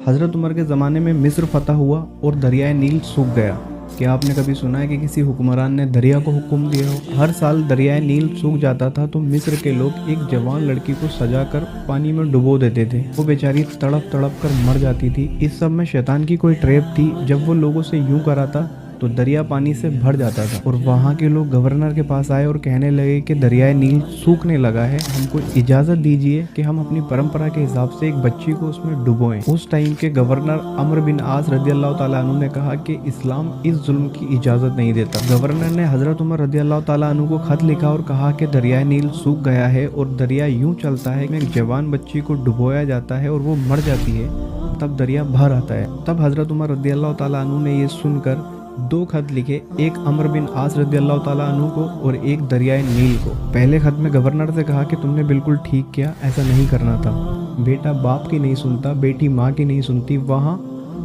हज़रत उमर के ज़माने में मिस्र फतह हुआ और दरियाए नील सूख गया। क्या आपने कभी सुना है कि किसी हुक्मरान ने दरिया को हुक्म दिया हो? हर साल दरियाए नील सूख जाता था तो मिस्र के लोग एक जवान लड़की को सजाकर पानी में डुबो देते थे। वो बेचारी तड़प तड़प कर मर जाती थी। इस सब में शैतान की कोई ट्रैप थी। जब वो लोगों से यूं कराता तो दरिया पानी से भर जाता था और वहाँ के लोग गवर्नर के पास आए और कहने लगे कि दरियाए नील सूखने लगा है, हमको इजाज़त दीजिए कि हम अपनी परंपरा के हिसाब से एक बच्ची को उसमें डुबोएं। उस टाइम के गवर्नर अमर बिन आस रज़ी अल्लाह ताला अन्हु ने कहा कि इस्लाम इस जुल्म की इजाज़त नहीं देता। गवर्नर ने हज़रत उमर रज़ी अल्लाह ताला अन्हु को खत लिखा और कहा कि दरियाए नील सूख गया है और दरिया यूँ चलता है कि एक जवान बच्ची को डुबोया जाता है और वो मर जाती है, तब दरिया भर आता है। तब हज़रत उमर रज़ी अल्लाह ताला अन्हु ने ये सुनकर 2 खत लिखे, एक अमर बिन आस रज़ी अल्लाह ताला अन्हु को और एक दरियाए नील को। पहले खत में गवर्नर से कहा कि तुमने बिल्कुल ठीक किया, ऐसा नहीं करना था। बेटा बाप की नहीं सुनता, बेटी माँ की नहीं सुनती। वहाँ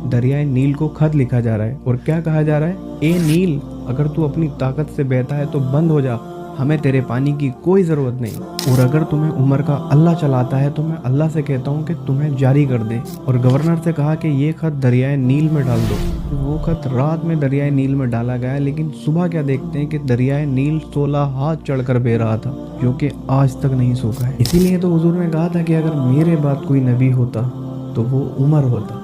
दरियाए नील को खत लिखा जा रहा है और क्या कहा जा रहा है? ए नील, अगर तू अपनी ताकत से बहता है तो बंद हो जा, हमें तेरे पानी की कोई ज़रूरत नहीं। और अगर तुम्हें उमर का अल्लाह चलाता है तो मैं अल्लाह से कहता हूँ कि तुम्हें जारी कर दे। और गवर्नर से कहा कि ये खत दरियाए नील में डाल दो। वो खत रात में दरियाए नील में डाला गया, लेकिन सुबह क्या देखते हैं कि दरियाए नील 16 हाथ चढ़कर बह रहा था, जो कि आज तक नहीं सूखा है। इसीलिए तो हुजूर ने कहा था कि अगर मेरे बाद कोई नबी होता तो वो उमर होता।